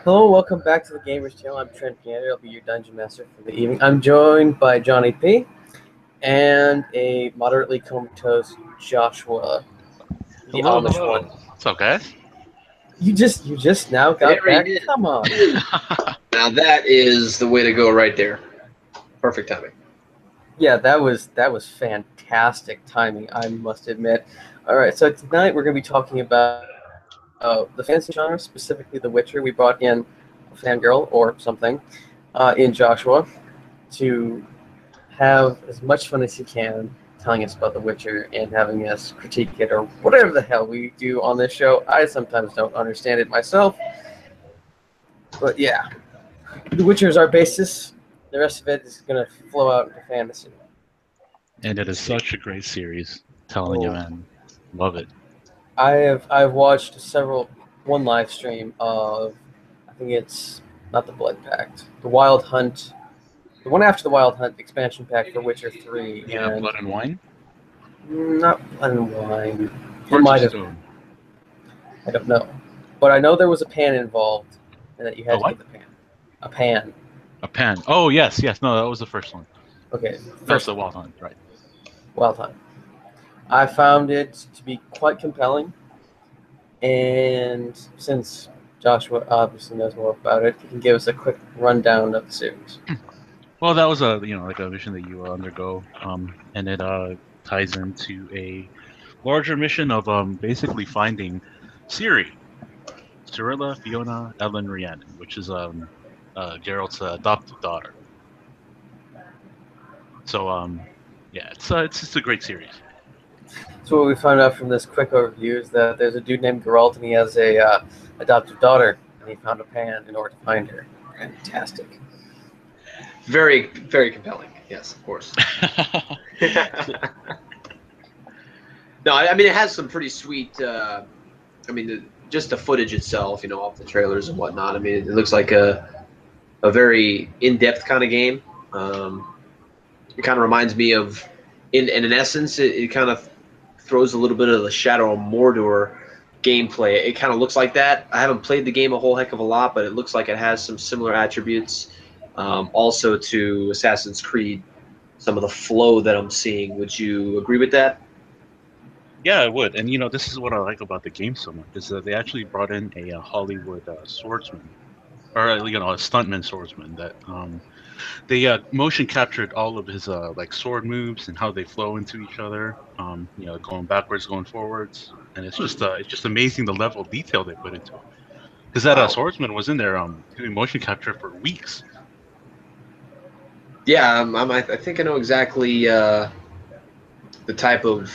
Hello, welcome back to the Gamers Channel. I'm Trent Gander. I'll be your dungeon master for the evening. I'm joined by Johnny P. and a moderately comatose Joshua, the Hello, Amish hello. one. What's up, guys? You just now got There he back? is. Come on. Now that is the way to go right there. Perfect timing. Yeah, that was fantastic timing, I must admit. All right, so tonight we're going to be talking about the fantasy genre, specifically The Witcher. We brought in a fangirl or something in Joshua to have as much fun as he can telling us about The Witcher and having us critique it or whatever the hell we do on this show. I sometimes don't understand it myself. But yeah, The Witcher is our basis. The rest of it is going to flow out into fantasy. And it is such a great series. Telling you, man, love it. I've watched one live stream of, I think it's not the Blood Pact, the Wild Hunt, the one after the Wild Hunt expansion pack for Witcher 3. Yeah, and Blood and Wine. Not Blood and Wine. It Hearts might of have. Stone. I don't know, but I know there was a pan involved, and that you A had to what? get the pan. A pan. A Pan. Oh yes, yes. No, that was the first one. Okay, That was first the Wild Hunt, right? Wild Hunt. I found it to be quite compelling, and since Joshua obviously knows more about it, he can give us a quick rundown of the series. Well, that was like a mission that you undergo, and it ties into a larger mission of basically finding Ciri, Cirilla, Fiona, Ellen, Rhiannon, which is Geralt's adopted daughter. So yeah, it's just a great series. So what we found out from this quick overview is that there's a dude named Geralt, and he has a adopted daughter, and he found a pan in order to find her. Fantastic. Very, very compelling. Yes, of course. No, I mean it has some pretty sweet. Just the footage itself, off the trailers and whatnot. I mean, it looks like a very in-depth kind of game. It kind of reminds me of, in essence, it kind of throws a little bit of the Shadow of Mordor gameplay. It kind of looks like that. I haven't played the game a whole heck of a lot, but it looks like it has some similar attributes. Also to Assassin's Creed, some of the flow that I'm seeing. Would you agree with that? Yeah, I would. And this is what I like about the game so much is that they actually brought in a Hollywood swordsman, or a stuntman swordsman that they motion captured all of his like sword moves and how they flow into each other. Going backwards, going forwards, and it's just amazing the level of detail they put into it. Because that Wow. swordsman was in there doing motion capture for weeks. Yeah, I think I know exactly the type of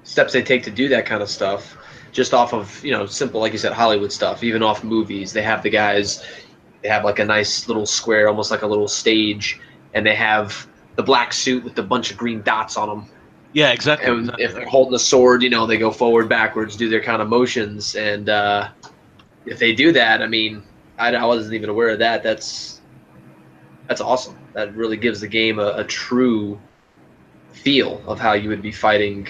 steps they take to do that kind of stuff. Just off of simple, like you said, Hollywood stuff. Even off movies, they have the guys. They have like a nice little square, almost like a little stage, and they have the black suit with a bunch of green dots on them. Yeah, exactly. And if they're holding a sword, they go forward, backwards, do their kind of motions. And if they do that, I mean, I wasn't even aware of that. That's awesome. That really gives the game a true feel of how you would be fighting,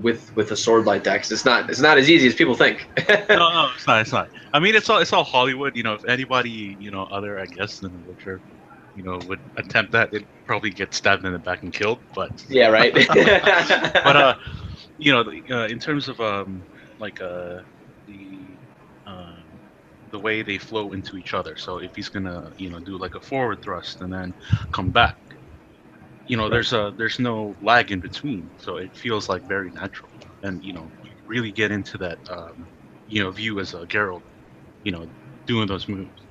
with a sword like that. 'Cause it's not as easy as people think. No, it's not. It's not. I mean, it's all Hollywood. If anybody other, I guess, than The Witcher, would attempt that, they'd probably get stabbed in the back and killed. But Yeah, right. but in terms of like the way they flow into each other. So if he's gonna do like a forward thrust and then come back, there's no lag in between, so it feels like very natural, and you really get into that view as a Geralt, doing those moves.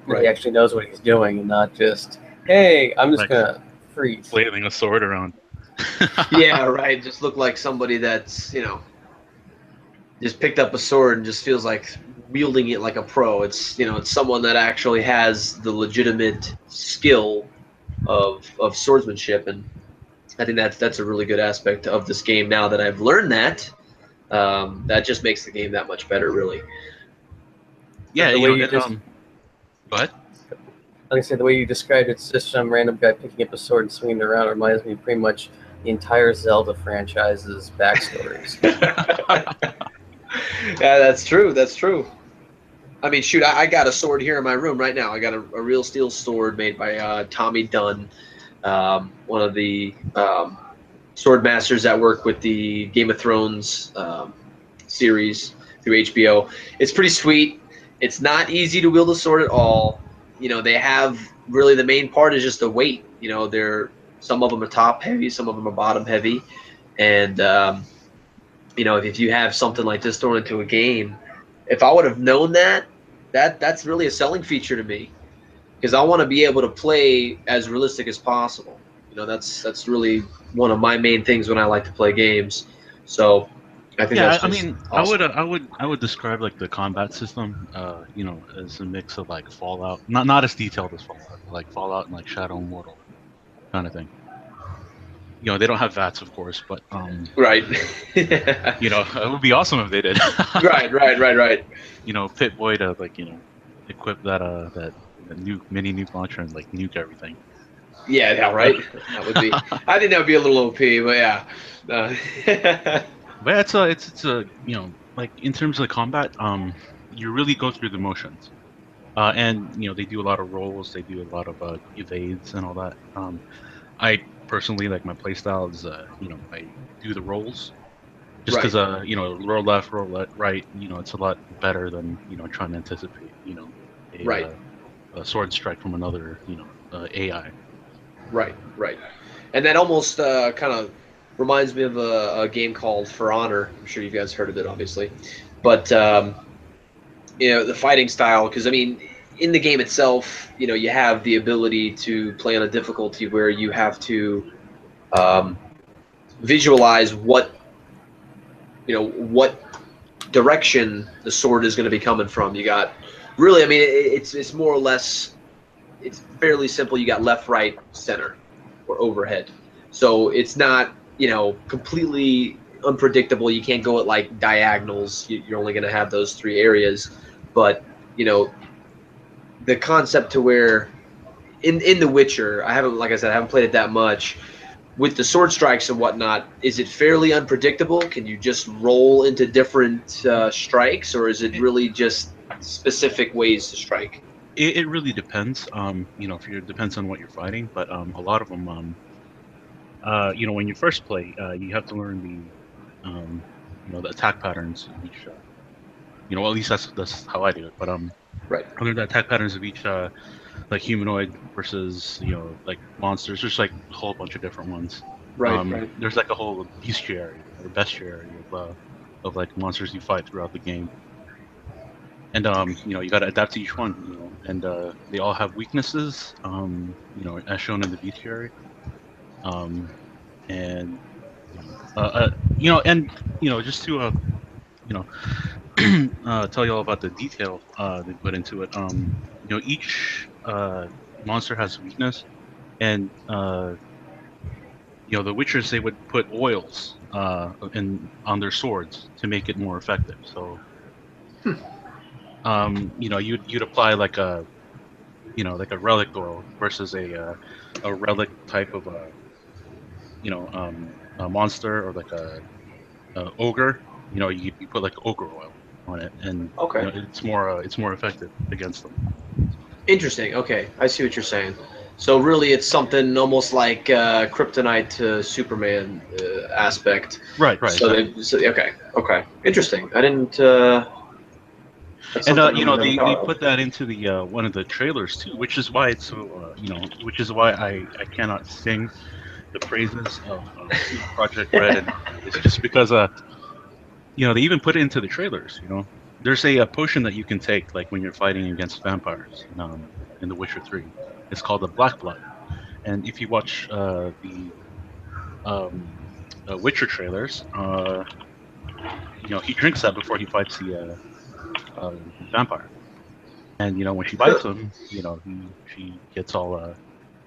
Right. He actually knows what he's doing, and not just, hey, I'm just Like gonna freeze. flailing a sword around. Yeah, right. Just look like somebody that's just picked up a sword and just feels like wielding it like a pro. It's someone that actually has the legitimate skill of swordsmanship, and I think that's a really good aspect of this game. Now that I've learned that, that just makes the game that much better, really. Yeah, The way you go ahead. Like I said, the way you described it's just some random guy picking up a sword and swinging it around. It reminds me pretty much the entire Zelda franchise's backstories. Yeah, that's true. That's true. I mean, shoot, I got a sword here in my room right now. I got a real steel sword made by Tommy Dunn, one of the sword masters that work with the Game of Thrones series through HBO. It's pretty sweet. It's not easy to wield a sword at all. You know, they have really the main part is just the weight. You know, they're some of them are top heavy, some of them are bottom heavy, and you know, if you have something like this thrown into a game, if I would have known that's really a selling feature to me because I want to be able to play as realistic as possible. You know, that's really one of my main things when I like to play games. So I think Yeah, that's I just mean, awesome. I would describe like the combat system, you know, as a mix of like Fallout, not as detailed as Fallout, but like Fallout and like Shadow and Mortal kind of thing. You know, they don't have VATS, of course, but Right. you know, it would be awesome if they did. Right. You know, Pit Boy to like, you know, equip that nuke mini nuke launcher and like nuke everything. Yeah, right. That would be. I think that would be a little OP, but yeah. But it's a you know, like in terms of the combat, you really go through the motions. And you know they do a lot of rolls, they do a lot of evades and all that. I personally like my playstyle is you know I do the rolls just Right. because you know roll left, right. You know it's a lot better than you know trying to anticipate you know Right. a sword strike from another you know AI. Right. And that almost kind of reminds me of a game called For Honor. I'm sure you guys heard of it, obviously. But you know, the fighting style, because I mean, in the game itself, you know, you have the ability to play on a difficulty where you have to um, visualize what direction the sword is going to be coming from. You got really, I mean, it's more or less, it's fairly simple. You got left, right, center, or overhead. So it's not, you know, completely unpredictable. You can't go at like diagonals. You're only going to have those three areas. But, you know, the concept to where in The Witcher, I haven't, like I said, I haven't played it that much. With the sword strikes and whatnot, is it fairly unpredictable? Can you just roll into different strikes, or is it It, really just specific ways to strike? it really depends. You know, if you depends on what you're fighting, but a lot of them you know when you first play, you have to learn the you know the attack patterns of each. You know, well, at least that's how I do it. But Right, I learned the attack patterns of each like humanoid versus you know like monsters. There's like a whole bunch of different ones. right. There's like a whole bestiary or bestiary of like monsters you fight throughout the game, and you know you got to adapt to each one. You know, and they all have weaknesses. You know, as shown in the bestiary. Um, and you know, and you know, just to you know tell you all about the detail they put into it. You know, each monster has a weakness, and you know, the Witchers they would put oils in on their swords to make it more effective. So, you know, you'd apply like a you know like a relic oil versus a relic type of you know a monster or like a ogre. You know, you put like ogre oil on it, and you Okay. know it's more effective against them. Interesting. Okay, I see what you're saying. So really, it's something almost like Kryptonite to Superman aspect. Right, So exactly. they, so, okay, interesting. I didn't. That's And something I you would know never they thought of. put that into the one of the trailers too, which is why it's so you know which is why I cannot sing the praises of you know Project Red, and it's just because you know they even put it into the trailers. You know, there's a potion that you can take like when you're fighting against vampires in The Witcher 3. It's called the Black Blood, and if you watch um, Witcher trailers, you know he drinks that before he fights the vampire. And you know when she bites him, you know she gets all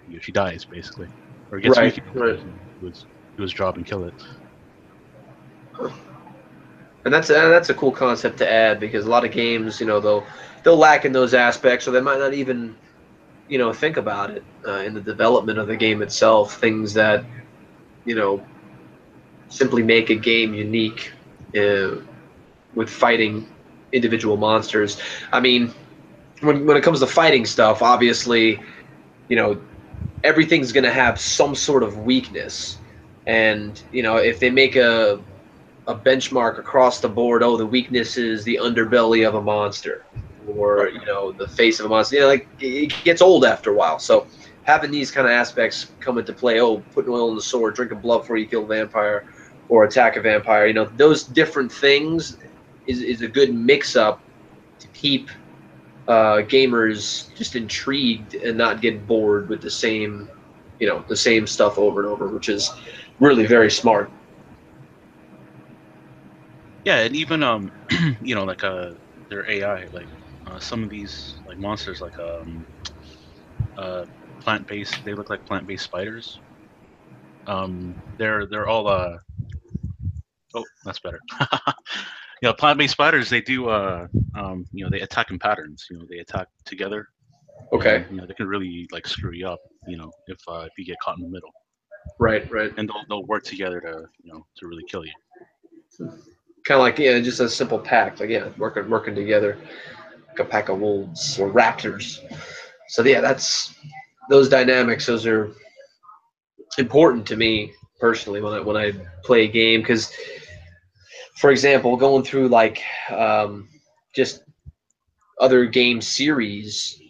you know, she dies basically, or gets Right, weak enough to right. you know, do his job and kill it. And that's a cool concept to add because a lot of games, you know, they'll lack in those aspects, or they might not even, you know, think about it in the development of the game itself. Things that, you know, simply make a game unique uh, with fighting individual monsters. I mean, when it comes to fighting stuff, obviously, you know, everything's going to have some sort of weakness. And, if they make a benchmark across the board, oh, the weakness is the underbelly of a monster or, Right. the face of a monster, like it gets old after a while. So having these kind of aspects come into play, oh, putting oil in the sword, drinking blood before you kill a vampire or attack a vampire, those different things is a good mix up to keep gamers just intrigued and not get bored with the same stuff over and over, which is really very smart. Yeah, and even like their AI, like some of these like monsters, like uh plant based. They look like plant based spiders. They're all oh, that's better. Plant based spiders. They do they attack in patterns. They attack together, Okay. and they can really like screw you up. If you get caught in the middle, Right, right. and they'll work together to to really kill you. Kind of like, yeah, just a simple pack, like, yeah, working together, like a pack of wolves or raptors. So yeah, that's those dynamics. Those are important to me personally when I play a game because, for example, going through like just other game series,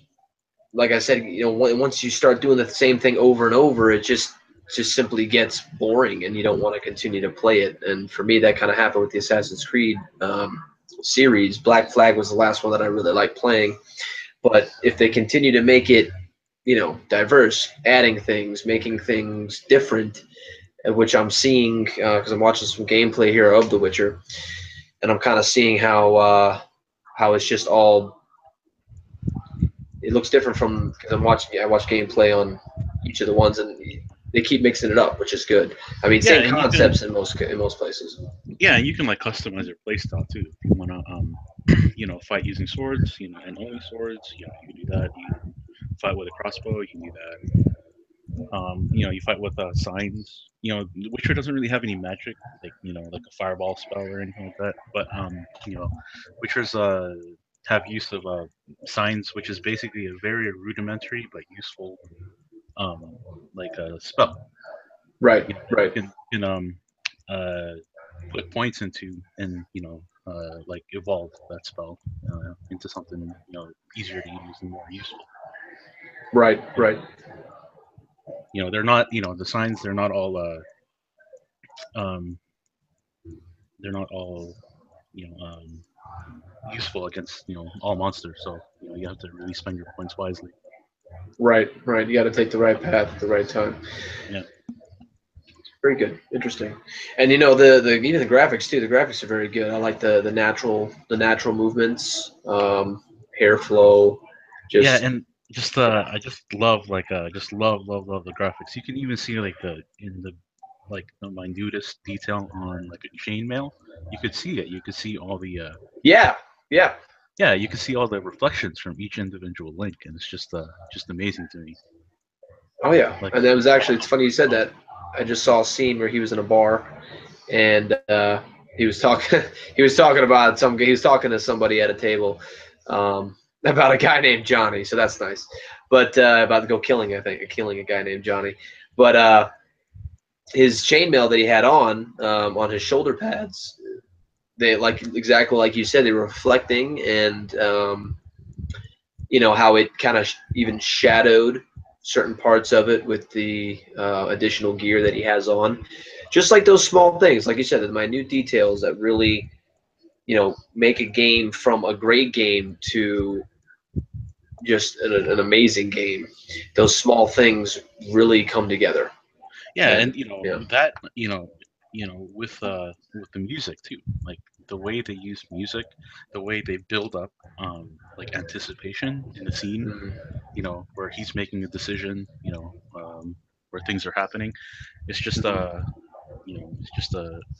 like I said, once you start doing the same thing over and over, it just simply gets boring, and you don't want to continue to play it. And for me, that kind of happened with the Assassin's Creed series. Black Flag was the last one that I really liked playing. But if they continue to make it, diverse, adding things, making things different, which I'm seeing because I'm watching some gameplay here of The Witcher, and I'm kind of seeing how it's just all it looks different from because I watch gameplay on each of the ones, and they keep mixing it up, which is good. I mean, Yeah, same and you can concepts in most places. yeah, and you can like customize your playstyle too. If you want to fight using swords, and only swords, you can do that. You fight with a crossbow, you can do that. You fight with signs. The Witcher doesn't really have any magic, like like a fireball spell or anything like that. But Witchers have use of signs, which is basically a very rudimentary but useful like a spell. Right, You right, can uh put points into and like evolve that spell into something easier to use and more useful. right, And right. they're not the signs. Um, they're not all you know useful against all monsters. So you have to really spend your points wisely. Right, right. You got to take the right path at the right time. Yeah, Very good, interesting. And the even the graphics too. The graphics are very good. I like the natural movements, hair flow, yeah, just and just I just love like just love the graphics. You can even see like the minutest detail on like a chainmail. You could see it. You could see all the yeah, yeah. yeah, you can see all the reflections from each individual link, and it's just amazing to me. Oh yeah. Like, And that was actually it's funny you said that. I just saw a scene where he was in a bar, and he was talking. He was talking to somebody at a table about a guy named Johnny. So that's nice. But about to go killing, I think, killing a guy named Johnny. But his chainmail that he had on his shoulder pads, they like exactly like you said, they were reflecting, and how it kind of even shadowed certain parts of it with the additional gear that he has on. Just like those small things, like you said, the minute details that really, make a game from a great game to just an amazing game. Those small things really come together. yeah, And and yeah, that with the music too, like the way they use music, the way they build up like anticipation in the scene, mm, where he's making a decision, where things are happening. It's just mm, it's just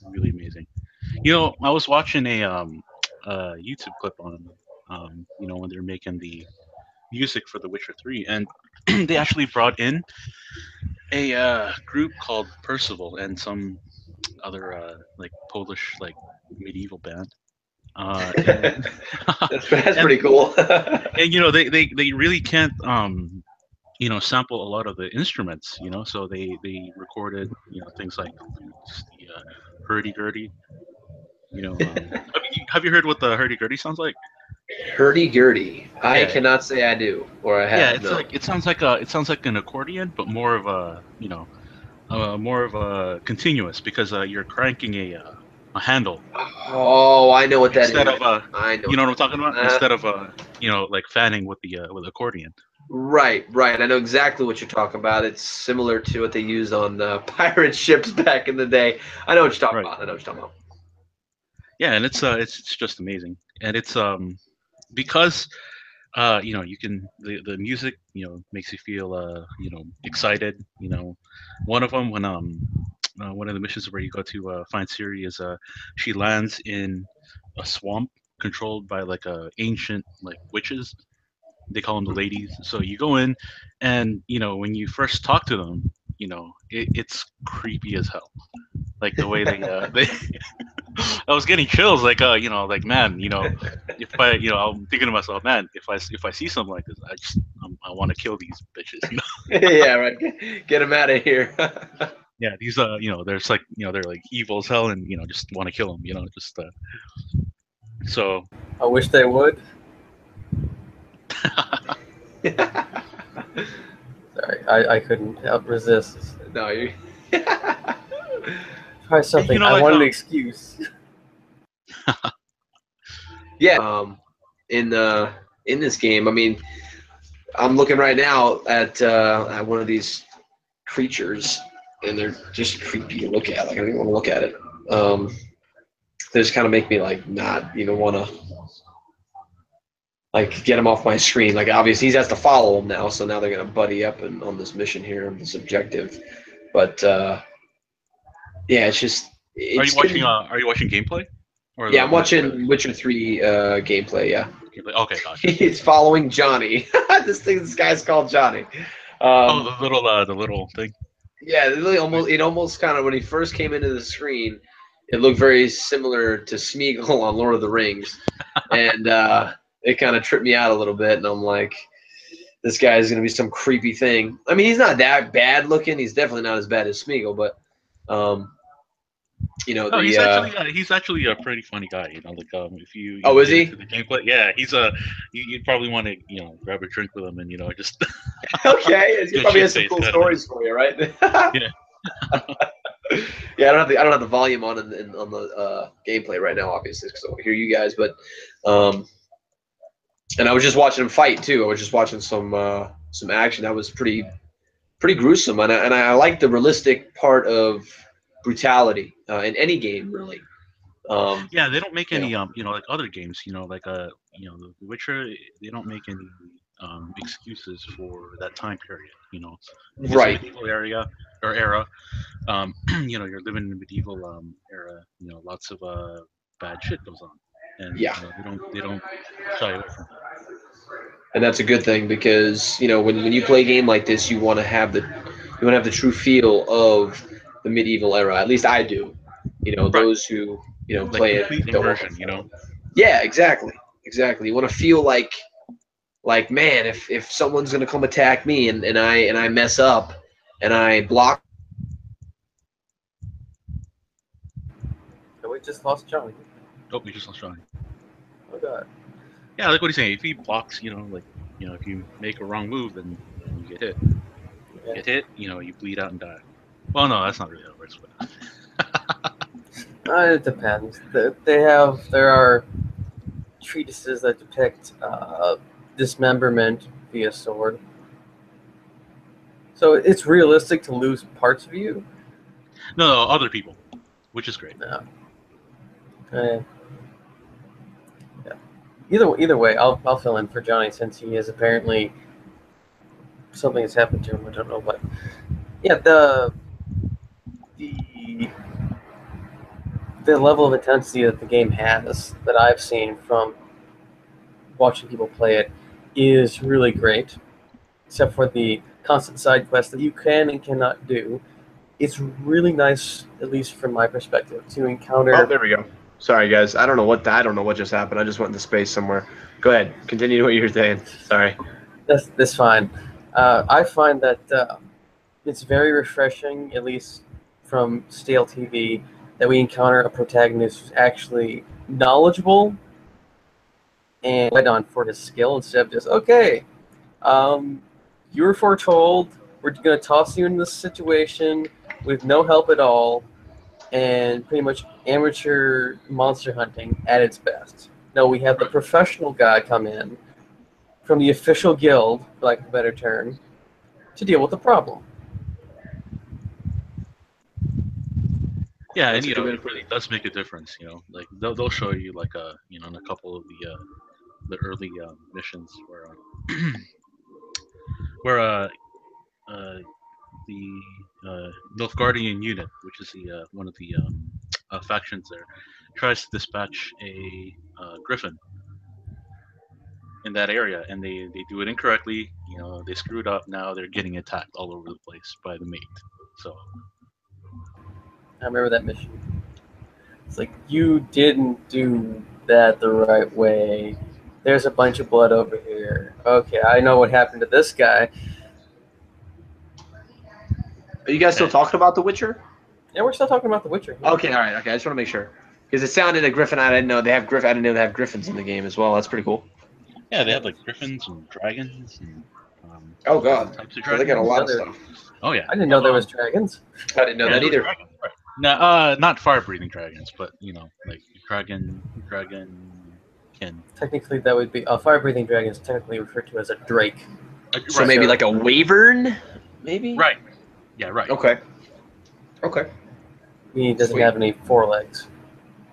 really amazing. I was watching a YouTube clip on when they're making the music for The Witcher 3, and they actually brought in a group called Percival and some other like Polish like medieval band, And, That's and pretty cool. and they really can't sample a lot of the instruments, so they recorded things like the hurdy-gurdy. Have you heard what the hurdy-gurdy sounds like? Hurdy-gurdy. I Yeah, cannot say I do, or I yeah, have. it's No. like it sounds like an accordion, but more of a more of a continuous, because you're cranking a handle Oh, I know what that instead is. of I know you what know what that I'm talking about, is. instead of like fanning with accordion. Right, right. I know exactly what you're talking about. It's similar to what they used on pirate ships back in the day. I know what you're talking Right. about. I know what you're talking about. Yeah, and it's just amazing, and it's because you can the music makes you feel excited. One of them, when one of the missions where you go to find Siri, is she lands in a swamp controlled by like ancient like witches. They call them the ladies. So you go in, and when you first talk to them, it's creepy as hell. Like the way they I was getting chills, like like, man, if I I'm thinking to myself, man, if I see something like this, I want to kill these bitches. Yeah, right. Get him out of here. Yeah, these there's like they're like evil as hell, and just want to kill them, just so. I wish they would. Sorry, I couldn't help resist. No, you. Try something. I Like want an excuse. Yeah. In this game, I mean, I'm looking right now at one of these creatures, and they're just creepy to look at. Like I don't even want to look at it. They just kind of make me like not even want to like get him off my screen. Like obviously he has to follow him now, so now they're gonna buddy up and on this mission here, on this objective. But yeah, Are you it's watching? getting. Are you watching gameplay or Yeah, I'm the trailer? watching Witcher 3 gameplay. Yeah, Gameplay? Okay, gotcha. he's following Johnny. This guy's called Johnny. Oh, Um, the little thing. yeah, it almost kind of when he first came into the screen, it looked very similar to Smeagol on Lord of the Rings, and it kind of tripped me out a little bit. And I'm like, this guy is going to be some creepy thing. I mean, he's not that bad looking. He's definitely not as bad as Smeagol, but um, Oh, the he's actually a pretty funny guy. Like if you oh, is get he? into the gameplay, yeah, he's you'd probably want to grab a drink with him, and just Okay, he get probably shit has some faced cool kind of thing. stories for you, right? Yeah. Yeah, I don't have the volume on on the gameplay right now, obviously, because I want to hear you guys. But and I was just watching him fight too. I was just watching some action. That was pretty gruesome, and I like the realistic part of brutality in any game, really. Um, Yeah, they don't make you know, any like other games, like The Witcher. They don't make any excuses for that time period. It's a right. medieval area or era. You're living in a medieval era. Lots of bad shit goes on, and Yeah, they don't shy away from that. and that's a good thing because when you play a game like this, you want to have the true feel of the medieval era. At least I do. Right, Those who like play it complete don't want immersion. to. Yeah, exactly, exactly. You want to feel like man, if someone's gonna come attack me and I mess up and I block. So we just lost Johnny. Oh, we just lost Johnny. Oh god. Yeah, like what he's saying. If he blocks, if you make a wrong move, then you get hit. Yeah. Get hit, you bleed out and die. Well, no, that's not really how it works. But It depends. There are treatises that depict dismemberment via sword. So it's realistic to lose parts of you. no, other people, which is great. No. Yeah. Either way, I'll fill in for Johnny since he is apparently something has happened to him. I don't know what. Yeah, the the level of intensity that the game has that I've seen from watching people play it is really great, except for the constant side quests that you can and cannot do. It's really nice, at least from my perspective, to Oh, encounter there we go. Sorry, guys. I don't know what just happened. I just went into space somewhere. Go ahead. Continue what you were saying. Sorry. That's fine. I find that it's very refreshing, at least from stale TV, that we encounter a protagonist who's actually knowledgeable and went on for his skill instead of just, okay, you were foretold, we're going to toss you into this situation with no help at all, and pretty much amateur monster hunting at its best. No, we have the professional guy come in from the official guild, for lack of a better term, to deal with the problem. Yeah, and That's a good way to it put really it. does make a difference. Like they'll show you like in a couple of the early missions where where the Nilfgaardian unit, which is the one of the factions there, tries to dispatch a griffin in that area, and they do it incorrectly. They screwed up. Now they're getting attacked all over the place by the mate. So I remember that mission. It's like, you didn't do that the right way. There's a bunch of blood over here. Okay, I know what happened to this guy. Are you guys still talking about The Witcher? Yeah, we're still talking about The Witcher. Okay, all right. Okay, I just want to make sure because it sounded a griffin. I didn't know they have griffin. I didn't know they have griffins in the game as well. That's pretty cool. yeah, they have like griffins and dragons and Oh different god, types of so they got a dragons. lot of stuff. Oh yeah, I didn't know there was dragons. I didn't know yeah, that either. dragons, right. No, not fire-breathing dragons, but like dragon can. Technically, that would be a fire-breathing dragon is technically referred to as a drake. So Right. maybe like a wyvern, maybe. Right. Yeah. Right. Okay. Okay. He doesn't Sweet. have any forelegs.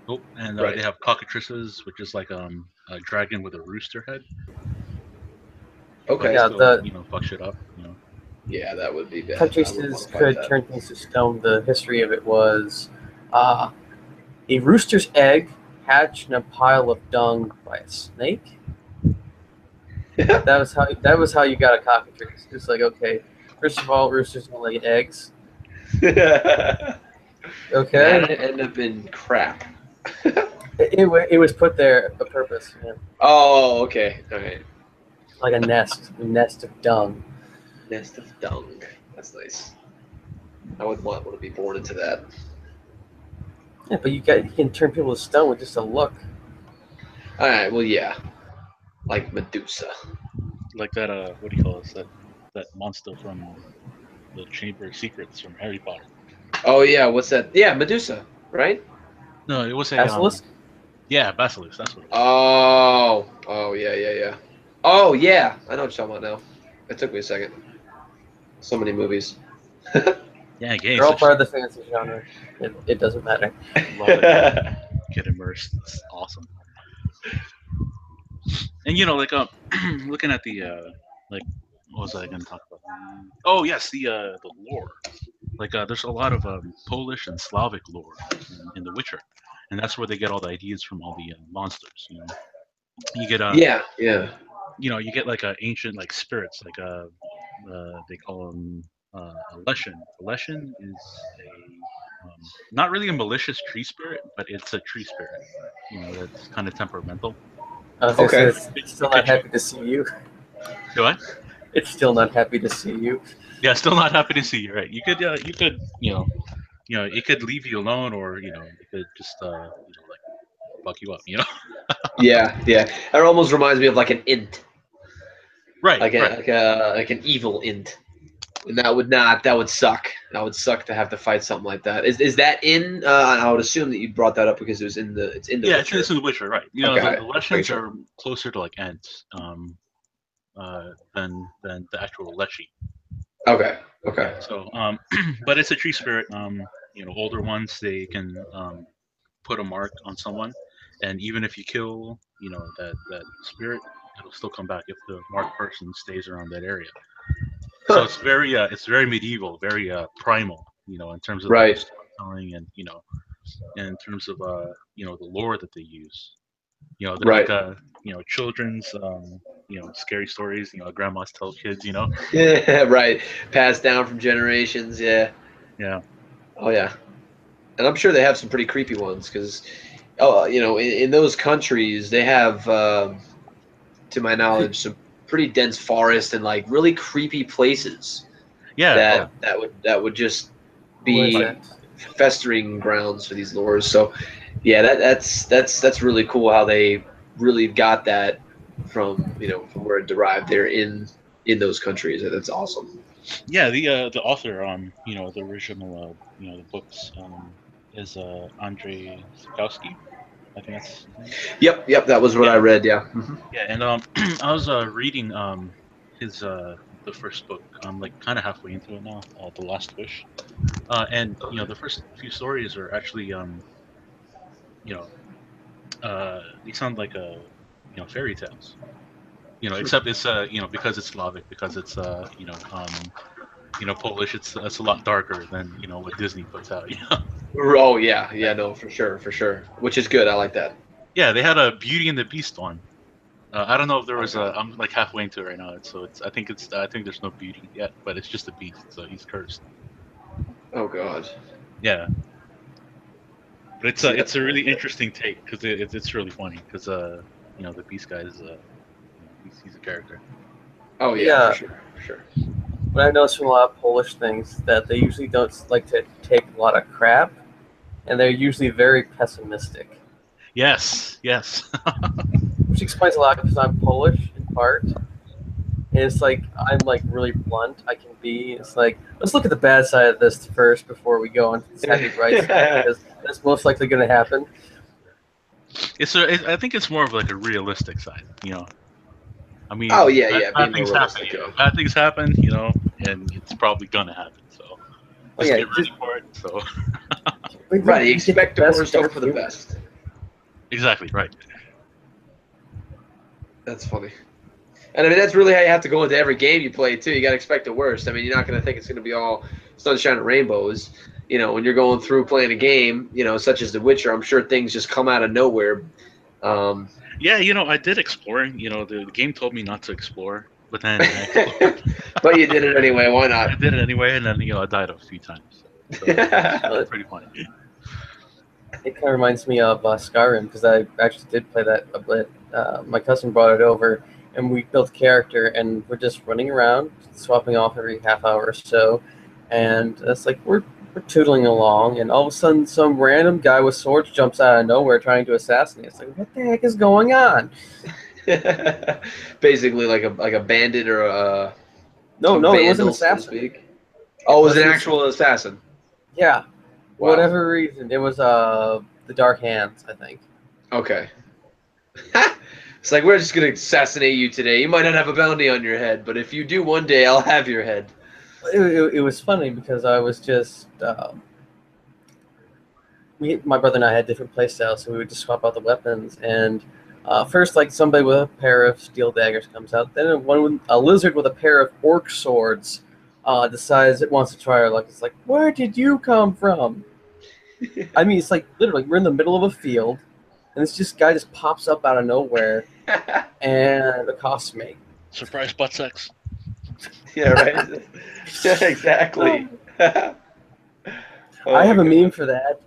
Oh, and Right. they have cockatrices, which is like a dragon with a rooster head. Okay. Yeah, Still, fuck shit up. Yeah, that would be bad. Cockatrices could turn things to stone. The history of it was a rooster's egg hatched in a pile of dung by a snake. That was how you got a cockatrice. It's like, okay, first of all, roosters don't lay eggs. Okay, That ended up in crap. it was put there a purpose. Yeah. Oh, okay. All right. Like a nest of dung. Nest of dung. That's nice. I would want to be born into that. Yeah, but you can turn people to stone with just a look. All right. Well, yeah. Like Medusa. Like that. What do you call this? That monster from the Chamber of Secrets from Harry Potter. Oh yeah. What's that? Yeah, Medusa. Right? No, it was a Basilisk? yeah, basilisk. That's what it was. Oh. Oh yeah. Oh yeah. I know what you're talking about now. It took me a second. So many movies. Yeah, games. They're all part of the fantasy genre. It doesn't matter. Love it. Get immersed. It's awesome. And like looking at the like, what was I going to talk about? Oh yes, the lore. Like there's a lot of Polish and Slavic lore in The Witcher, and that's where they get all the ideas from all the monsters. You get yeah. you get like ancient like spirits, like they call them a leshen. A leshen is a not really a malicious tree spirit, but it's a tree spirit. That's kind of temperamental. Okay. It's still not happy to see you. Do I? It's still not happy to see you. Yeah, still not happy to see you. Right? You could it could leave you alone, or it could just like fuck you up. Yeah. It almost reminds me of like an int. Right. Like right. like an evil int. And that would suck. That would suck to have to fight something like that. Is that in? I would assume that you brought that up because it's in the Yeah, Witcher. it's in The Witcher, right? Okay. The Leshens are closer to like ants than the actual Lechi. Okay. So, but it's a tree spirit. Older ones, they can put a mark on someone, and even if you kill, that spirit, it'll still come back if the marked person stays around that area. So it's very medieval, very primal, in terms of Right. the storytelling and and in terms of the lore that they use. They're Right. like children's scary stories. Grandmas tell kids. Yeah. Right. Passed down from generations. Yeah. Yeah. Oh yeah. And I'm sure they have some pretty creepy ones because oh, in those countries they have, to my knowledge, some pretty dense forest and like really creepy places Yeah. that Oh, that would just Where is be that? festering grounds for these lures. So yeah, that's really cool how they really got that from where it derived there in those countries. That's awesome. yeah. The author, the original, the books, is Andrei Sapkowski. I think that's his name. Yep, that was what I Yeah, read. Yeah. Hmm. yeah. And I was reading his the first book. I'm like kind of halfway into it now. The Last Wish. And the first few stories are actually you know they sound like fairy tales. Except it's because it's Slavic, because it's Polish. It's a lot darker than what Disney puts out. Oh yeah, no, for sure. Which is good. I like that. Yeah, they had a Beauty and the Beast one. I don't know if there Oh was a. god. I'm like halfway into it right now. So I think there's no Beauty yet, but it's just a Beast. So he's cursed. Oh god. Yeah, but See, it's that's a cool. really interesting take because it's really funny because the Beast guy is he's a character. Oh yeah, for Yeah, sure, for sure. what I've noticed from a lot of Polish things that they usually don't like to take a lot of crap, and they're usually very pessimistic, Yes, yes. which explains a lot because I'm Polish in part. And it's like I'm like really blunt. I can be. It's like let's look at the bad side of this first before we go on to this happy bright side because that's most likely going to happen. I think it's more of like a realistic side. I Oh mean, yeah, yeah, bad being more things happen. realistic. Yeah. Bad things happen. And it's probably gonna happen. So Oh just yeah, get ready for it. So Right. You you get the expect the best worst, hope dark for the humor. best. exactly right. That's funny. And I mean, that's really how you have to go into every game you play too. You got to expect the worst. I mean, you're not going to think it's going to be all sunshine and rainbows. When you're going through playing a game, such as The Witcher, I'm sure things just come out of nowhere. Um, Yeah, I did exploring. The game told me not to explore, but then I explored. but you did it anyway. Why not? I did it anyway, and then I died a few times. So it's pretty funny. It kind of reminds me of Skyrim because I actually did play that a bit. My cousin brought it over, and we built a character, and we're just running around, swapping off every half hour or so, and it's like we're tootling along, and all of a sudden, some random guy with swords jumps out of nowhere trying to assassinate. It's like, what the heck is going on? Basically, like a bandit or No, a no, it was an vandal, so to assassin. speak. It Oh, it was was an an actual assassin. yeah. For Wow. whatever reason, it was the Dark Hands, I think. Okay. It's like we're just gonna assassinate you today. You might not have a bounty on your head, but if you do one day, I'll have your head. It was funny because I was just my brother and I had different play styles, so we would just swap out the weapons. And first, like somebody with a pair of steel daggers comes out. Then a lizard with a pair of orc swords decides it wants to try our luck. It's like, where did you come from? I mean, it's like literally we're in the middle of a field, and this just guy just pops up out of nowhere and accosts me. Surprise butt sex. Yeah, right. Yeah, exactly. Oh I have my a meme God. for that.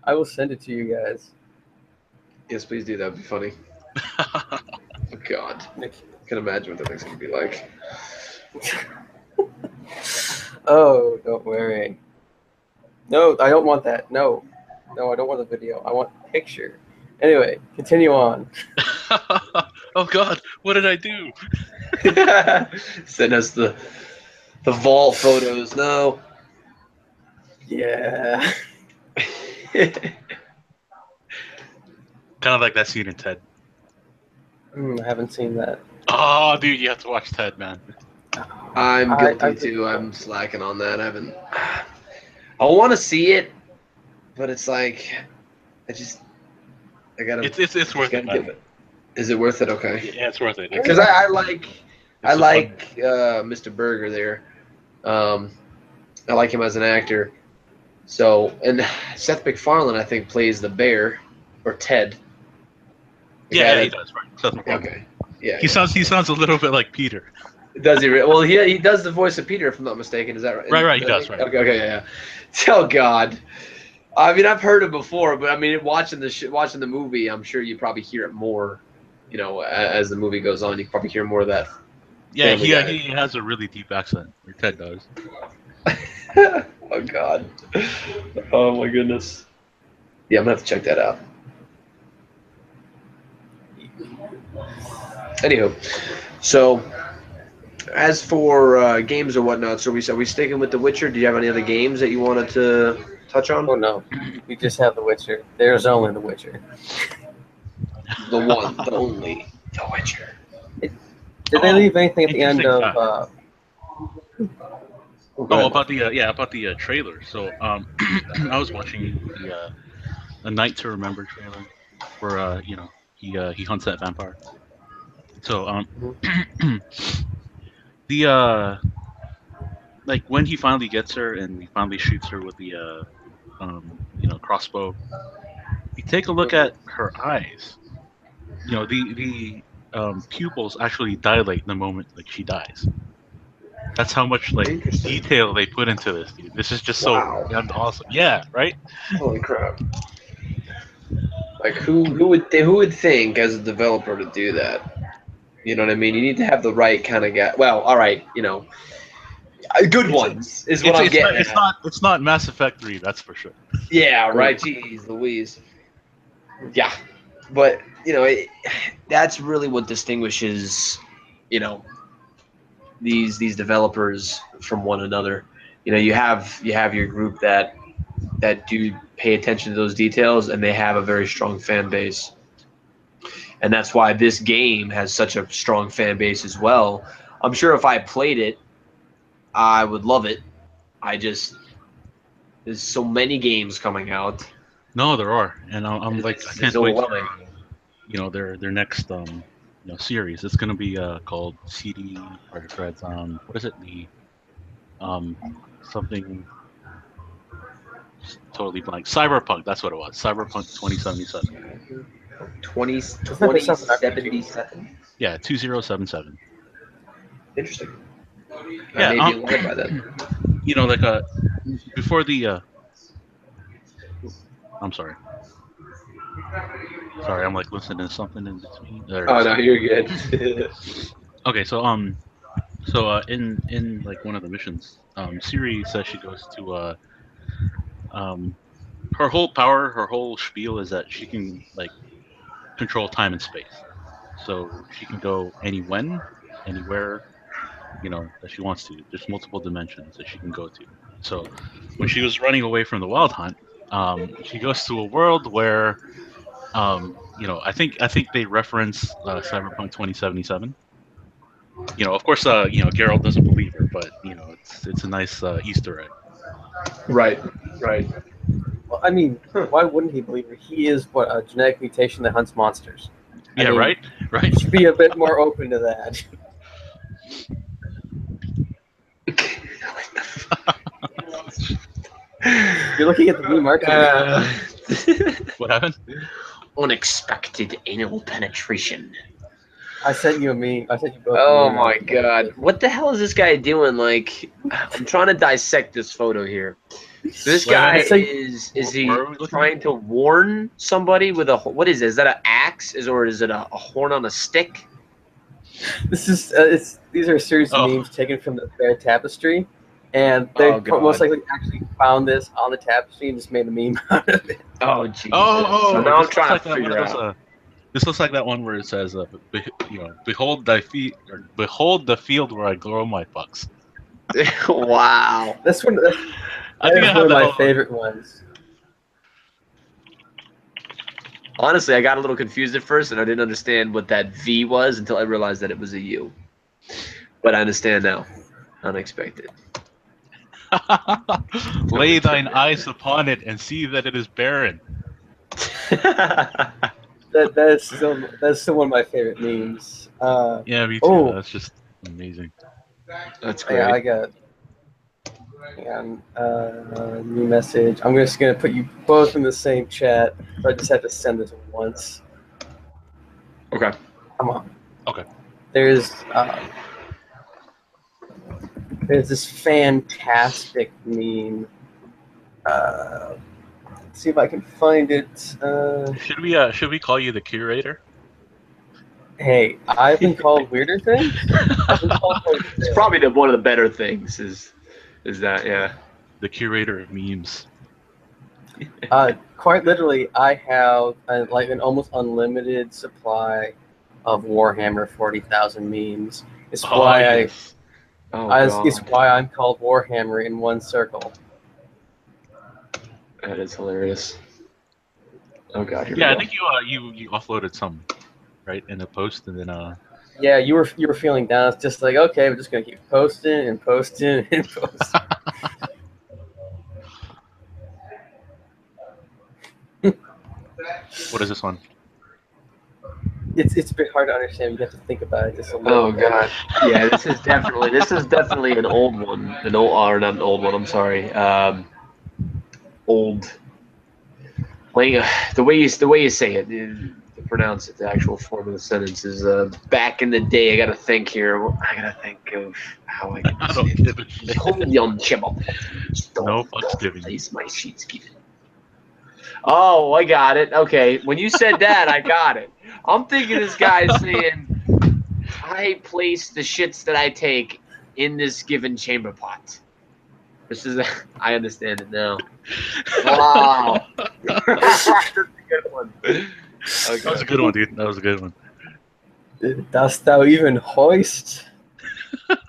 I will send it to you guys. Yes, please do. That'd be funny. Oh God, Nick. I can imagine what that thing's gonna be like. Oh, don't worry. No, I don't want that. No, I don't want the video. I want the picture. Anyway, continue on. Oh God, what did I do? Send us the vault photos. No. Yeah. Kind of like that scene in Ted. I haven't seen that. Oh, dude, you have to watch Ted, man. I'm guilty too. I'm slacking on that. I haven't. I want to see it, but it's like I gotta. It's worth it, Gotta give man. it. Is it worth it? Okay. Yeah, it's worth it. Because I like It's a fun- Mr. Berger there. I like him as an actor. So and Seth MacFarlane I think plays the bear or Ted. The guy Yeah, he that- does. Right. Seth MacFarlane. Okay. Yeah. He sounds a little bit like Peter. Does he? Well, he does the voice of Peter, if I'm not mistaken. Is that right? Right, he does, right. Okay, yeah. Oh God. I mean, I've heard it before, but I mean, watching the movie, I'm sure you probably hear it more. You know, as the movie goes on, you probably hear more of that. Yeah, Family Guy. he has a really deep accent. Or Ted does. Oh God. Oh my goodness. Yeah, I'm gonna have to check that out. Anywho, so as for games or whatnot, so are we sticking with The Witcher? Do you have any other games that you wanted to touch on? Oh no, we just have The Witcher. There's only The Witcher. The one, the only, The Witcher. Did they leave anything at the end Interesting of? fact. Go Oh, ahead. about the trailer. So I was watching the A Night to Remember trailer, where he hunts that vampire. So the like when he finally gets her and he finally shoots her with the crossbow, you take a look at her eyes. You know the pupils actually dilate the moment like she dies. That's how much like Interesting. detail they put into this, dude. This is just so Wow. damn awesome. Yeah, right. Holy crap. Like who would think as a developer to do that? You know what I mean? You need to have the right kind of guy. Well, all right, good ones is what I'm getting at. It's not Mass Effect 3, that's for sure. Yeah, right. Jeez, Louise. Yeah, but that's really what distinguishes, you know, these developers from one another. You have your group that do pay attention to those details, and they have a very strong fan base. And that's why this game has such a strong fan base as well. I'm sure if I played it, I would love it. There's so many games coming out. No, there are, and I'm like I It's can't wait for overwhelming. their next series. It's gonna be called CD Projekt Red's what is it, the um something totally blank, Cyberpunk, that's what it was, Cyberpunk 2077. 2077. Yeah, 2077. Interesting. I Yeah, may be alive by then. like before the I'm sorry, I'm like listening to something in between there. Oh no, you're good. Okay, so in like one of the missions, Siri says she goes to um her whole spiel is that she can like control time and space. So she can go anywhere, that she wants to. There's multiple dimensions that she can go to. So when she was running away from the wild hunt, she goes to a world where, I think they reference Cyberpunk 2077. Of course, Geralt doesn't believe her, but it's a nice Easter egg. Right. Right. Well, I mean, why wouldn't he believe her? He is a genetic mutation that hunts monsters. I Yeah, mean, right. You should be a bit more open to that. You're looking at the new market. What happened? Unexpected anal penetration. I sent you a meme. I sent you both. Oh my god. What the hell is this guy doing? Like, I'm trying to dissect this photo here. So this guy is he trying to warn somebody with what is it? Is that an axe? Or is it a horn on a stick? This is these are a series of memes taken from the Fair Tapestry, and they most likely actually found this on the tapestry and just made a meme out of it. Oh Jesus! So now I'm trying to figure out. This looks like that one where it says, "Behold the field where I grow my pucks." Wow, that's one. That is one of my favorite ones. Honestly, I got a little confused at first, and I didn't understand what that V was until I realized that it was a U. But I understand now. Unexpected. Lay thine eyes upon it and see that it is barren. That's still one of my favorite memes. Yeah, me too. That's just amazing. That's great. Yeah, I got. New message. I'm just gonna put you both in the same chat. So I just have to send this once. Okay. Come on. Okay. There's this fantastic meme. see if I can find it. Should we call you the curator? Hey, I've been called weirder things. I've been called quite a It's bit. probably one of the better things is that, yeah. The curator of memes. Quite literally, I have like an almost unlimited supply of Warhammer 40,000 memes. It's Oh why yes. Oh it's god, why I'm called Warhammer in one circle. that is hilarious. Oh god, here Yeah, I we go. think you uploaded some, right, in the post, and then Yeah, you were feeling down. It's just like, okay, we're just gonna keep posting and posting and posting. what is this one? It's a bit hard to understand. You have to think about it just a little Oh bit. god, yeah, this is definitely an old one. An old, or not an old one. I'm sorry. Old. Like, the way you say it, to pronounce it, the actual form of the sentence is back in the day. I gotta think here. I gotta think of how I can I say don't give a it. shit. No fucks given. Place my sheets given. Oh, I got it. Okay, when you said that, I got it. I'm thinking this guy is saying, I place the shits that I take in this given chamber pot. This is, I understand it now. Wow. That's a good one. Okay. That was a good one, dude. That was a good one. Dost thou even hoist?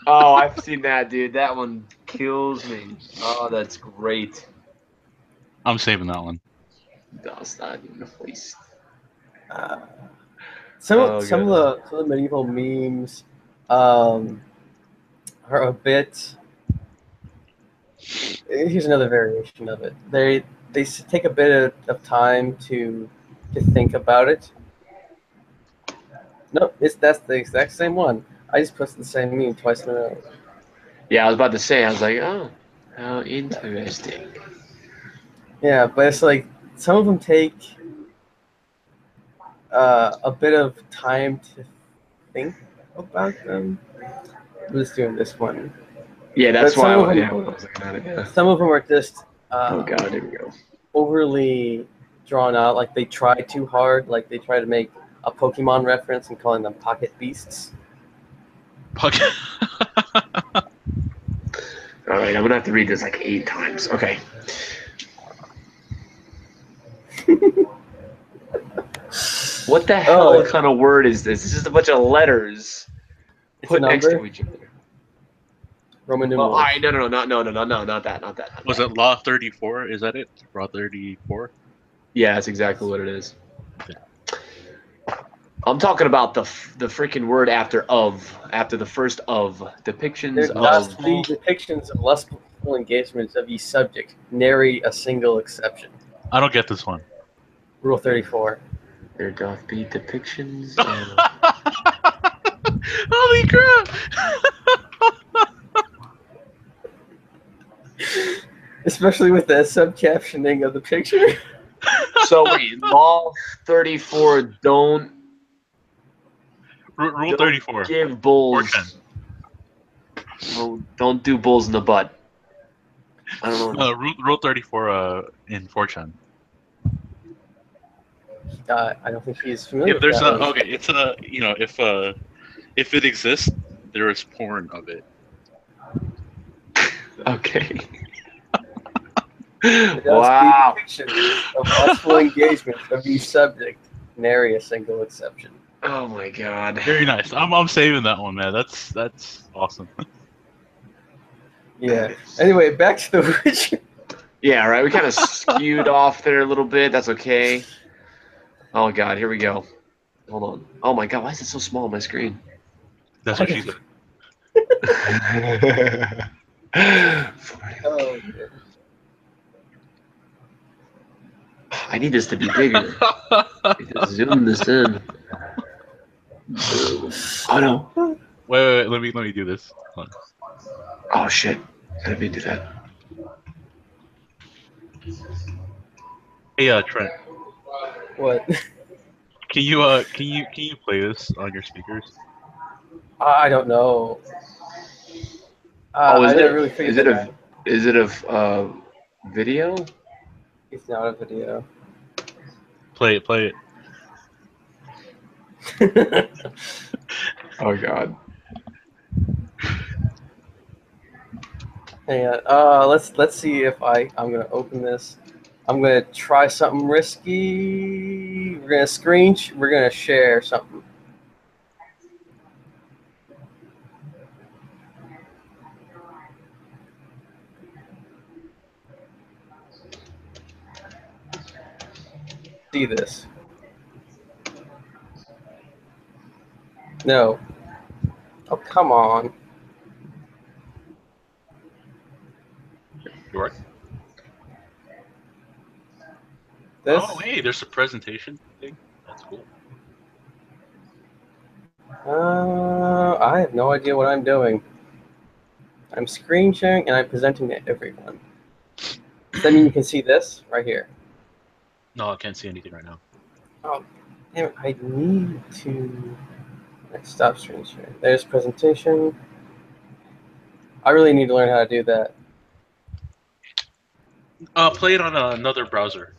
Oh, I've seen that, dude. That one kills me. Oh, that's great. I'm saving that one. Does not even hoist. Uh, Oh, some of the medieval memes are a bit. Here's another variation of it. They take a bit of time to think about it. No, that's the exact same one. I just posted the same meme twice in a row. Yeah, I was about to say. I was like, oh, how interesting. Yeah, but it's like some of them take a bit of time to think about them. I'm just doing this one. Yeah, But that's why. Yeah, when I was looking at it. Yeah. some of them are just Oh god, here we go. overly drawn out. Like they try too hard. Like they try to make a Pokemon reference and calling them pocket beasts. Fuck. All right, I'm gonna have to read this like 8 times. Okay. What the hell kind of word is this? It's just a bunch of letters It's put a next number. to each other. Roman Well, numerals. all right, no, not that. Was it Law 34? Is that it? Law 34? Yeah, that's exactly what it is. I'm talking about the freaking word after the first of depictions There of. thus be depictions of lustful engagements of each subject. Nary a single exception. I don't get this one. Rule 34. There doth be depictions of. Holy crap! Especially with the subcaptioning of the picture. So wait, Law 34. Don't Rule 34. give bulls. 410. Oh, don't do bulls in the butt. I don't know. Rule 34 in 4chan. I don't think he's familiar If with there's that a one. okay, it's a if it exists, there is porn of it. Okay. There does Wow. be depictions of lustful engagements of each subject. Nary a single exception. Oh my god. Very nice. I'm saving that one, man. That's awesome. Yeah. Anyway, back to the Witcher. Yeah, right. We kind of skewed off there a little bit. That's okay. Oh god, here we go. Hold on. Oh my god, why is it so small on my screen? That's what she said. Oh, I need this to be bigger. Zoom this in. Oh no. Wait. Let me do this. Hold on. Oh shit. How did we do that? Hey, Trent. what? Can you play this on your speakers? I don't know. Oh, I never really figured that out. is it a video? It's not a video. Play it. Play Hang Oh God. on. Let's see if I'm gonna open this. I'm gonna try something risky. We're gonna share something. See this. No. Oh, come on. You are? This? Oh, hey, there's a presentation thing. That's cool. I have no idea what I'm doing. I'm screen sharing and I'm presenting to everyone. Does that mean you can see this right here? No, I can't see anything right now. Oh, damn it, I need to stop screen sharing. There's presentation. I really need to learn how to do that. Play it on another browser.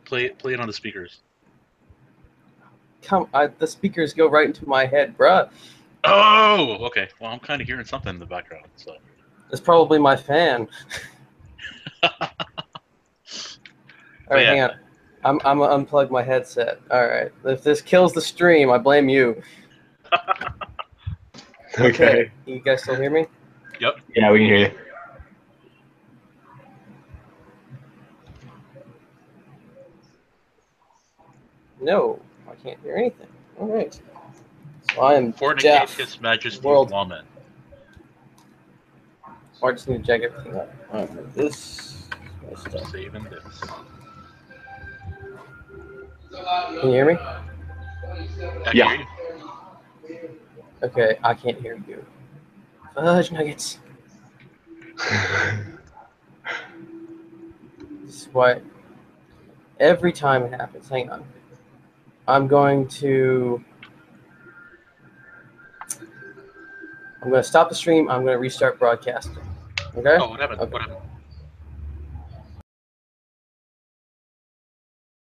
Play it on the speakers. The speakers go right into my head, bruh. Oh, okay. Well, I'm kind of hearing something in the background, so. It's probably my fan. All right, yeah. hang on. I'm gonna unplug my headset. All right. If this kills the stream, I blame you. Okay. You guys still hear me? Yep. Yeah, we can hear you. No, I can't hear anything. All right. So I am Fornicate deaf. His Majesty's World. lawmen. Or I just need to jack everything up. All right, this stuff. Saving this. Can you hear me? I can Yeah. hear you. Okay, I can't hear you. Fudge nuggets. This is why every time it happens. Hang on. I'm going to stop the stream. I'm going to restart broadcasting. Okay? Oh, what happened? Okay. What happened?